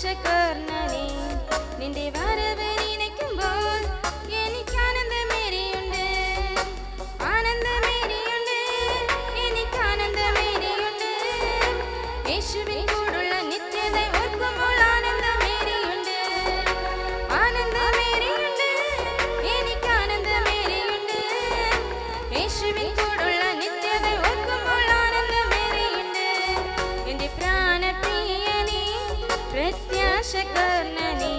പ്രത്യാശകർണനേ നിന്റെ വരവ് നിനയ്ക്കുമ്പോൾ എനിക്ക് ആനന്ദമേറിയുണ്ട്, ആനന്ദമേറിയുണ്ട്, എനിക്ക് ആനന്ദമേറിയുണ്ട്. യേശുവിൻ കൂടുള്ള നിത്യത ഓർക്കുമ്പോൾ ആനന്ദമേറിയുണ്ട്, ആനന്ദമേറിയുണ്ട്, എനിക്ക് ആനന്ദമേറിയുണ്ട്. യേശുവിൻ കൂടുള്ള നിത്യത ഓർക്കുമ്പോൾ ആനന്ദമേറിയുണ്ട്. എന്റെ പ്രാണപ്രിയനേ പ്രത്യാശകർണനേ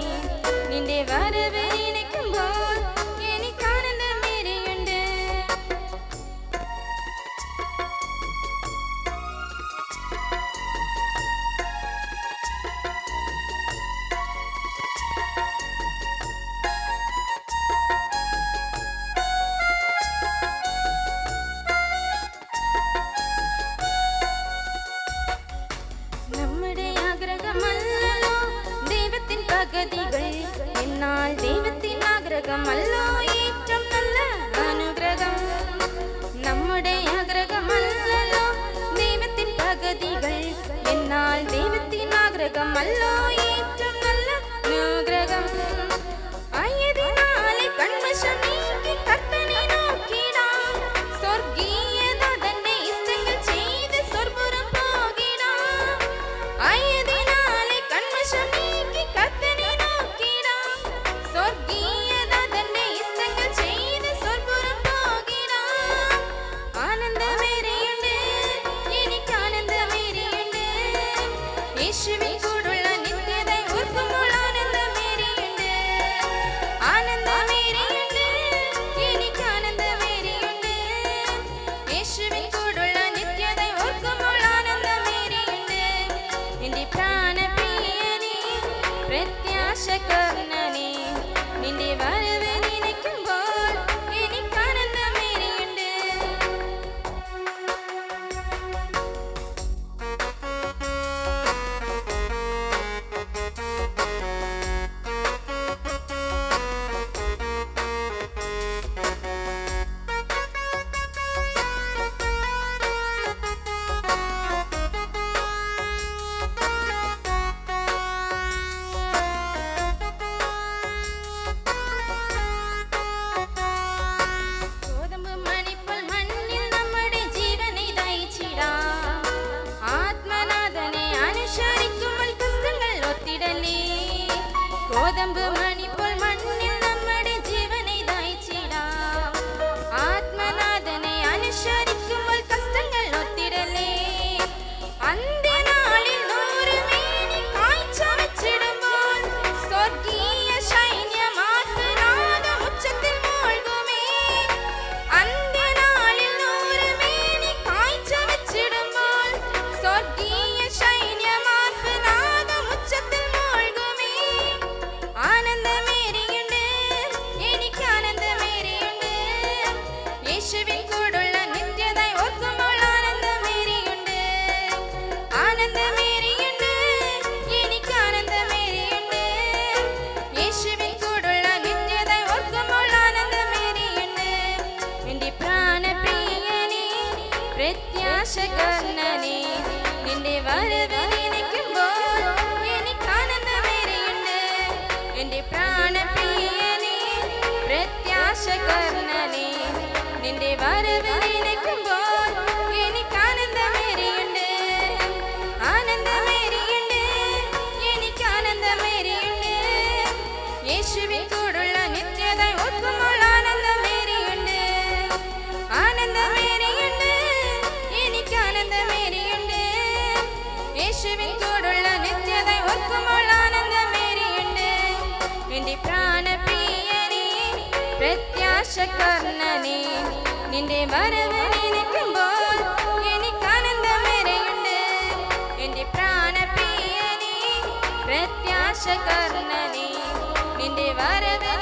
നിന്റെ വരവ് നിനയ്ക്കുമ്പോൾ എനിക്ക് ആനന്ദമേറിയുണ്ട്. നമ്മുടെ ആഗ്രഹമല്ലോ ദൈവത്തിൻ പദ്ധതികൾ, എന്നാൽ ദൈവത്തിൻ ആഗ്രഹമല്ലോ ഏറ്റവും നല്ല അനുഗ്രഹം. നമ്മുടെ ആഗ്രഹമല്ലോ ദൈവത്തിൻ പദ്ധതികൾ, എന്നാൽ ദൈവത്തിൻ ആഗ്രഹമല്ലോ ഏറ്റവും നല്ല അനുഗ്രഹം. ആയതിനാലെ കൺമശം നീക്കി കർത്തനെ നോക്കിടാം, സ്വർഗീയത തന്റെ ഇഷ്ടങ്ങൾ ചെയ്ത് സ്വർഗ്ഗപുരം പോകിടാം. ആയതിനാലെ കൺമശം നീക്കി കർത്തനെ നോക്കിടാം, സ്വർഗീയത തന്റെ ഇഷ്ടങ്ങൾ ചെയ്ത് സ്വർഗ്ഗപുരം പോകിടാം. ആനന്ദമേറിയുണ്ട്, എനിക്ക് ആനന്ദമേറിയുണ്ട്. യേശുവിൻ കൂടുള്ള നിത്യത ഓർക്കുമ്പോൾ ആനന്ദമേറിയുണ്ട്, ആനന്ദമേറിയുണ്ട്, എനിക്ക് ആനന്ദമേറിയുണ്ട്. യേശുവിൻ കൂടുള്ള നിത്യത ഓർക്കുമ്പോൾ ആനന്ദമേറിയുണ്ട്. എന്റെ പ്രാണപ്രിയനേ പ്രത്യാശകർണനേ നിന്റെ വരവ് നിനയ്ക്കുമ്പോൾ എനിക്ക് ആനന്ദമേറിയുണ്ട്. ഗോതമ്പ് മണിപ്പോൾ മണ്ണിൽ നമ്മുടെ ജീവനെ ദയിച്ചിടാം, ആത്മനാഥനെ അനുസരിക്കുമ്പോൾ കഷ്ടങ്ങൾ ഒത്തിടലേ. ഗോതമ്പ് മണിപ്പോൾ മണ്ണിൽ നമ്മുടെ ജീവനെ ദയിച്ചിടാം, ആത്മനാഥനെ അനുസരിക്കുമ്പോൾ കഷ്ടങ്ങൾ ഒത്തിടലേ. അന്ത്യനാളിൽ 100 മേനി കാഴ്ച വച്ചിടുമ്പോൾ സ്വർഗീയ സൈന്യമാർത്തനാദം ഉച്ചത്തിൽ മൂൾകുമേ. അന്ത്യനാളിൽ 100 മേനി കാഴ്ച വച്ചിടുമ്പോൾ സ്വർഗീയ സൈന്യമാർത്തനാദം ഉച്ചത്തിൽ മൂൾകുമേ. ആനന്ദമേറിയുണ്ട്, എനിക്ക് ആനന്ദമേറിയുണ്ട്. യേശുവിൻ കൂടുള്ള നിത്യത ഓർക്കുമ്പോൾ ആനന്ദമേറിയുണ്ട്, ആനന്ദമേറിയുണ്ട്, എനിക്ക് ആനന്ദമേറിയുണ്ട്. യേശുവിൻ കൂടുള്ള നിത്യത ഓർക്കുമ്പോൾ ആനന്ദമേറിയുണ്ട്. എന്റെ പ്രാണപ്രിയനേ പ്രത്യാശകർണനേ നിന്റെ വരവ് നിനയ്ക്കുമ്പോൾ എനിക്ക് ആനന്ദമേറിയുണ്ട്. എന്റെ പ്രാണപ്രിയനേ പ്രത്യാശകർണനേ നിന്റെ വരവ് നിനയ്ക്കുമ്പോൾ എനിക്ക് ആനന്ദമേറിയുണ്ട്, ആനന്ദമേറിയുണ്ട്, എനിക്ക് ആനന്ദമേറിയുണ്ട്. യേശുവിൻ കൂടുള്ള നിത്യത ഓർക്കുമ്പോൾ ആനന്ദമേറിയുണ്ട്, ആനന്ദമേറിയുണ്ട്, എനിക്ക് ആനന്ദമേറിയുണ്ട്. യേശുവിൻ കൂടുള്ള നിത്യത ഓർക്കുമ്പോൾ ആനന്ദമേറിയുണ്ട്. എന്റെ പ്രാണപ്രിയനേ പ്രത്യാശകർണനേ നിന്റെ വരവ് നിനയ്ക്കുമ്പോൾ എനിക്ക് ആനന്ദമേറിയുണ്ട്. എന്റെ പ്രാണപ്രിയനേ പ്രത്യാശകർണനേ നിന്റെ വരവ്